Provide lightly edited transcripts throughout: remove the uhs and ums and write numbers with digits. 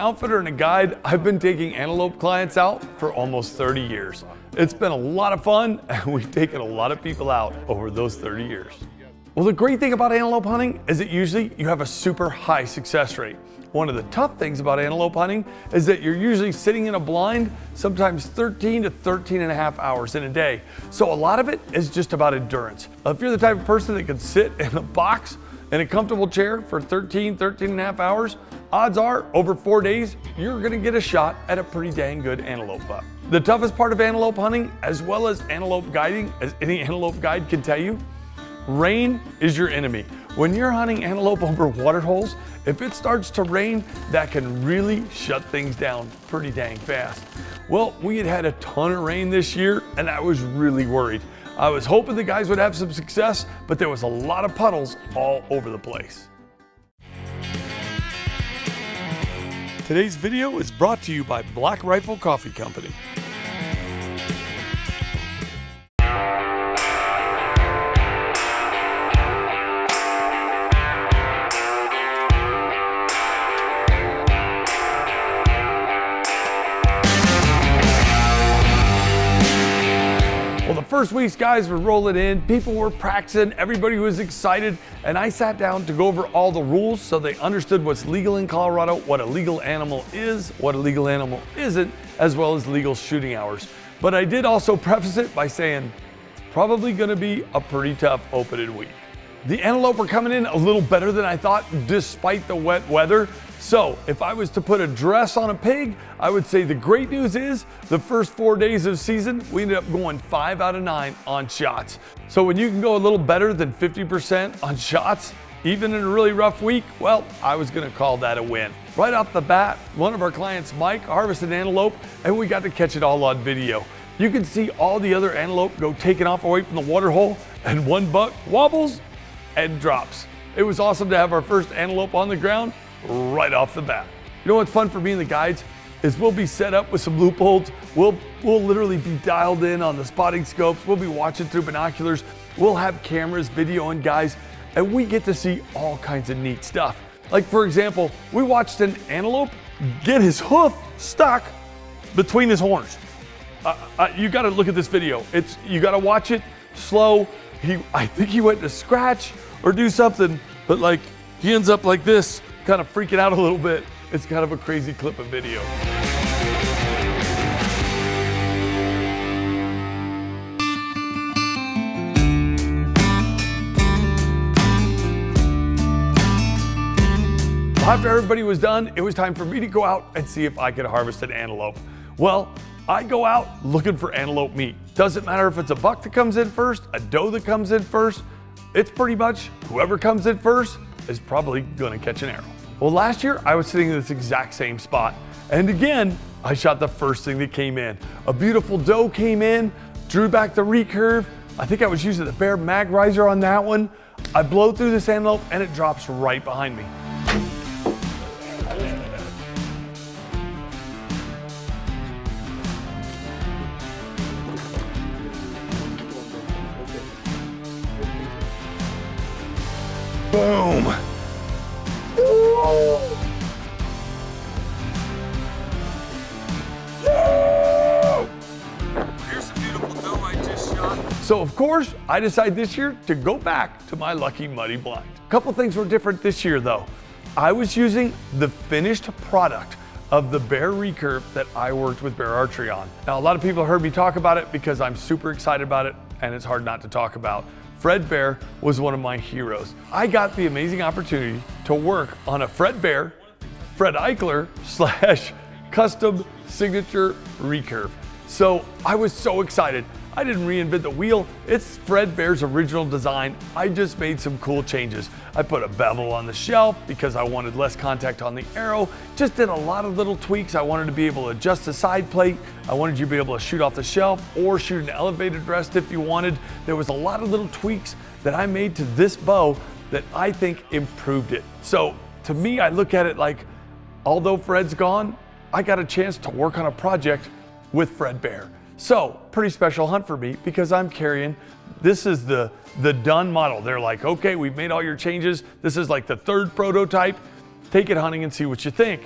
outfitter and a guide, I've been taking antelope clients out for almost 30 years. It's been a lot of fun, and we've taken a lot of people out over those 30 years. Well, the great thing about antelope hunting is that usually you have a super high success rate. One of the tough things about antelope hunting is that you're usually sitting in a blind, sometimes 13 to 13 and a half hours in a day. So a lot of it is just about endurance. If you're the type of person that can sit in a box in a comfortable chair for 13 and a half hours, odds are over 4 days, you're gonna get a shot at a pretty dang good antelope buck. The toughest part of antelope hunting, as well as antelope guiding, as any antelope guide can tell you, rain is your enemy. When you're hunting antelope over water holes, if it starts to rain, that can really shut things down pretty dang fast. Well, we had a ton of rain this year, and I was really worried. I was hoping the guys would have some success, but there was a lot of puddles all over the place. Today's video is brought to you by Black Rifle Coffee Company. Well, the first week's guys were rolling in, people were practicing, everybody was excited, and I sat down to go over all the rules so they understood what's legal in Colorado, what a legal animal is, what a legal animal isn't, as well as legal shooting hours. But I did also preface it by saying it's probably gonna be a pretty tough opening week. The antelope were coming in a little better than I thought despite the wet weather. So if I was to put a dress on a pig, I would say the great news is the first 4 days of season, we ended up going 5 out of 9 on shots. So when you can go a little better than 50% on shots, even in a really rough week, well, I was gonna call that a win. Right off the bat, one of our clients, Mike, harvested antelope, and we got to catch it all on video. You can see all the other antelope go taking off away from the water hole, and one buck wobbles and drops. It was awesome to have our first antelope on the ground right off the bat. You know what's fun for me and the guides is we'll be set up with some loopholes. We'll literally be dialed in on the spotting scopes. We'll be watching through binoculars. We'll have cameras videoing guys, and we get to see all kinds of neat stuff. Like for example, we watched an antelope get his hoof stuck between his horns. You gotta look at this video. You gotta watch it slow. I think he went to scratch or do something, but like he ends up like this, kind of freaking out a little bit. It's kind of a crazy clip of video. After everybody was done, it was time for me to go out and see if I could harvest an antelope. Well, I go out looking for antelope meat. Doesn't matter if it's a buck that comes in first, a doe that comes in first. It's pretty much whoever comes in first is probably gonna catch an arrow. Well, last year I was sitting in this exact same spot, and again, I shot the first thing that came in. A beautiful doe came in, drew back the recurve. I think I was using the Bear mag riser on that one. I blow through this antelope and it drops right behind me. Boom! Here's the beautiful doe I just shot. So of course, I decided this year to go back to my lucky muddy blind. A couple things were different this year though. I was using the finished product of the Bear recurve that I worked with Bear Archery on. Now a lot of people heard me talk about it because I'm super excited about it and it's hard not to talk about. Fred Bear was one of my heroes. I got the amazing opportunity to work on a Fred Bear, Fred Eichler / custom signature recurve. So I was so excited. I didn't reinvent the wheel. It's Fred Bear's original design. I just made some cool changes. I put a bevel on the shelf because I wanted less contact on the arrow. Just did a lot of little tweaks. I wanted to be able to adjust the side plate. I wanted you to be able to shoot off the shelf or shoot an elevated rest if you wanted. There was a lot of little tweaks that I made to this bow that I think improved it. So to me, I look at it like, although Fred's gone, I got a chance to work on a project with Fred Bear. So pretty special hunt for me because I'm carrying, this is the done model. They're like, okay, we've made all your changes. This is like the third prototype. Take it hunting and see what you think.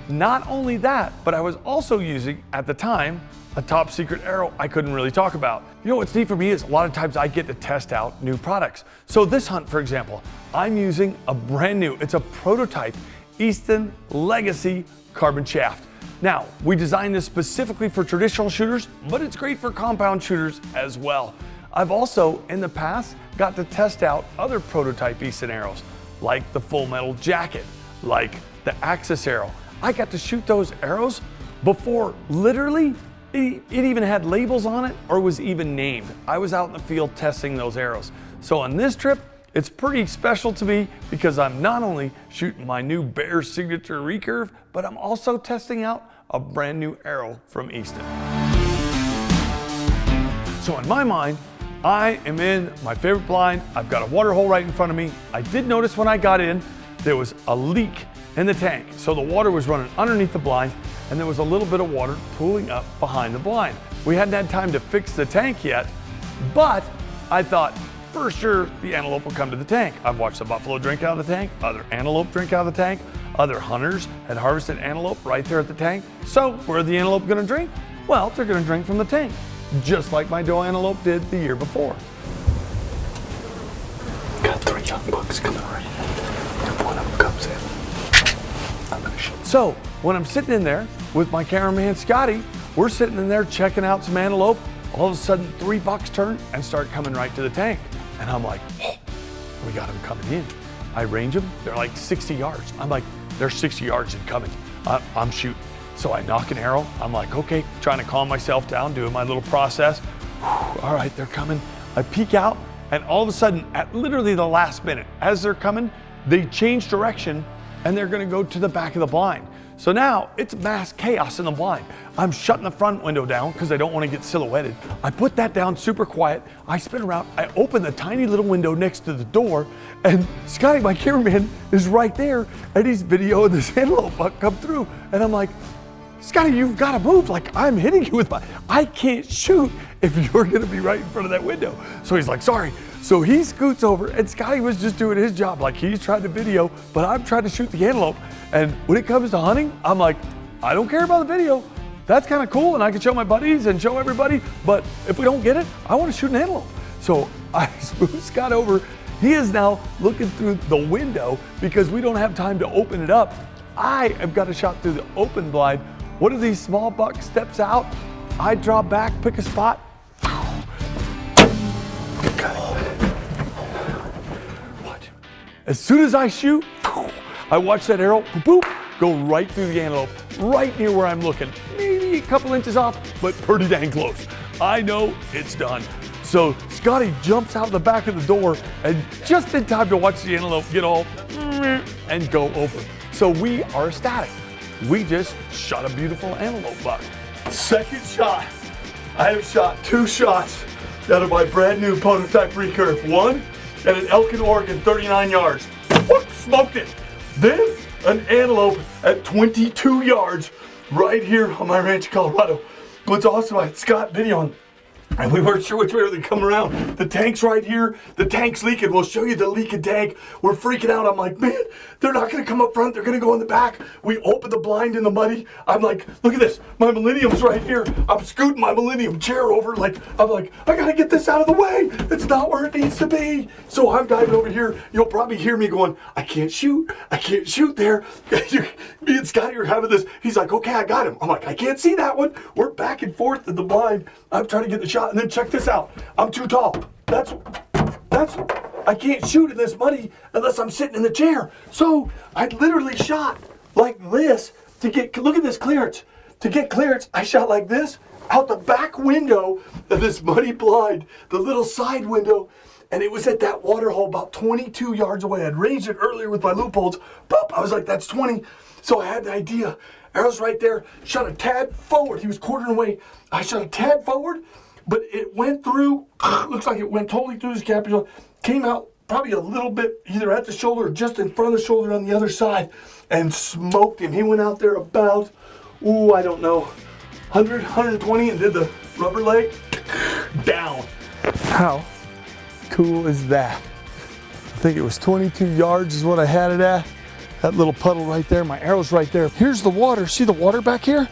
Not only that, but I was also using, at the time, a top secret arrow I couldn't really talk about. You know what's neat for me is a lot of times I get to test out new products. So this hunt, for example, I'm using a brand new, it's a prototype Easton Legacy carbon shaft. Now, we designed this specifically for traditional shooters, but it's great for compound shooters as well. I've also, in the past, got to test out other prototype Easton arrows, like the Full Metal Jacket, like the Axis arrow. I got to shoot those arrows before literally it even had labels on it or was even named. I was out in the field testing those arrows. So on this trip, it's pretty special to me because I'm not only shooting my new Bear signature recurve, but I'm also testing out a brand new arrow from Easton. So in my mind, I am in my favorite blind. I've got a water hole right in front of me. I did notice when I got in, there was a leak in the tank. So the water was running underneath the blind and there was a little bit of water pooling up behind the blind. We hadn't had time to fix the tank yet, but I thought for sure the antelope will come to the tank. I've watched the buffalo drink out of the tank, other antelope drink out of the tank, other hunters had harvested antelope right there at the tank. So where are the antelope gonna drink? Well, they're gonna drink from the tank, just like my doe antelope did the year before. Got 3 young bucks coming right in. If one of them comes in, I'm gonna shoot. So when I'm sitting in there with my cameraman Scotty, we're sitting in there checking out some antelope. All of a sudden 3 bucks turn and start coming right to the tank. And I'm like, oh, we got them coming in. I range them, they're like 60 yards. I'm like, they're 60 yards and coming. I'm shooting. So I knock an arrow. I'm like, okay, trying to calm myself down, doing my little process. All right, they're coming. I peek out and all of a sudden at literally the last minute, as they're coming, they change direction and they're gonna go to the back of the blind. So now it's mass chaos in the blind. I'm shutting the front window down because I don't want to get silhouetted. I put that down super quiet. I spin around, I open the tiny little window next to the door, and Scotty, my cameraman, is right there, and he's videoing this antelope buck come through. And I'm like, Scotty, you've got to move. Like, I'm hitting you with I can't shoot if you're going to be right in front of that window. So he's like, sorry. So he scoots over, and Scotty was just doing his job. Like, he's trying to video, but I'm trying to shoot the antelope. And when it comes to hunting, I'm like, I don't care about the video. That's kind of cool, and I can show my buddies and show everybody, but if we don't get it, I want to shoot an antelope. So I smooth Scott over. He is now looking through the window because we don't have time to open it up. I have got a shot through the open blind. One of these small bucks steps out. I draw back, pick a spot. Watch. As soon as I shoot, I watch that arrow, boop, go right through the antelope, right near where I'm looking. Maybe a couple inches off, but pretty dang close. I know it's done. So Scotty jumps out the back of the door and just in time to watch the antelope get all and go over. So we are ecstatic. We just shot a beautiful antelope buck. Second shot. I have shot 2 shots out of my brand new prototype recurve. One at an elk in Oregon, 39 yards. Whoop, smoked it. Then an antelope at 22 yards right here on my ranch in Colorado. What's awesome, I had Scott videoing, and we weren't sure which way they come around. The tank's right here. The tank's leaking. We'll show you the leaking tank. We're freaking out. I'm like, man, they're not going to come up front. They're going to go in the back. We open the blind in the muddy. I'm like, look at this. My Millennium's right here. I'm scooting my Millennium chair over. I'm like, I got to get this out of the way. It's not where it needs to be. So I'm diving over here. You'll probably hear me going, I can't shoot. I can't shoot there. Me and Scotty are having this. He's like, okay, I got him. I'm like, I can't see that one. We're back and forth in the blind. I'm trying to get the shot, and then check this out. I'm too tall. That's I can't shoot in this muddy unless I'm sitting in the chair. So I literally shot like this to get, look at this clearance. To get clearance, I shot like this out the back window of this muddy blind, the little side window, and it was at that water hole about 22 yards away. I'd ranged it earlier with my loopholes. Boop, I was like, that's 20. So I had the idea. Arrow's right there, shot a tad forward. He was quartering away. I shot a tad forward, but it went through, looks like it went totally through his scapula, came out probably a little bit either at the shoulder or just in front of the shoulder on the other side, and smoked him. He went out there about, I don't know, 100, 120 and did the rubber leg, down. How cool is that? I think it was 22 yards is what I had it at. That little puddle right there, my arrow's right there. Here's the water. See the water back here?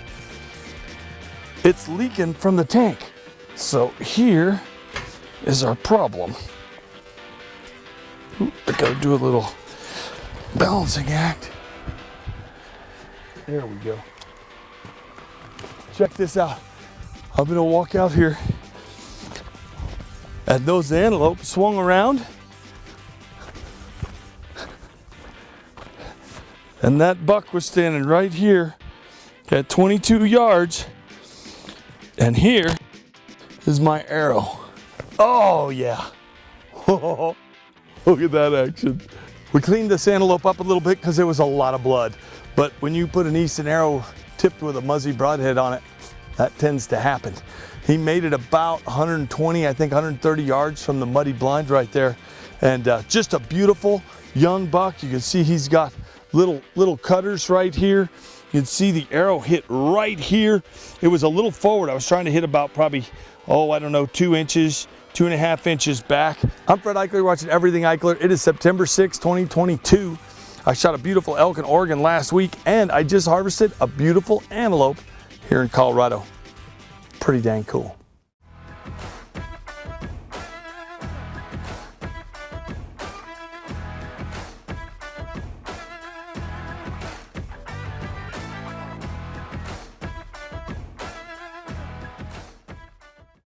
It's leaking from the tank. So here is our problem. Ooh, I gotta do a little balancing act. There we go. Check this out. I'm gonna walk out here, and those antelope swung around, and that buck was standing right here at 22 yards, and here is my arrow. Oh yeah. Look at that action. We cleaned this antelope up a little bit because there was a lot of blood. But when you put an eastern arrow tipped with a muzzy broadhead on it, that tends to happen. He made it about 120, I think 130 yards from the muddy blind right there. And just a beautiful young buck. You can see he's got little cutters right here. You can see the arrow hit right here. It was a little forward. I was trying to hit about probably, I don't know, 2 inches, 2.5 inches back. I'm Fred Eichler, watching Everything Eichler. It is September 6, 2022. I shot a beautiful elk in Oregon last week, and I just harvested a beautiful antelope here in Colorado. Pretty dang cool.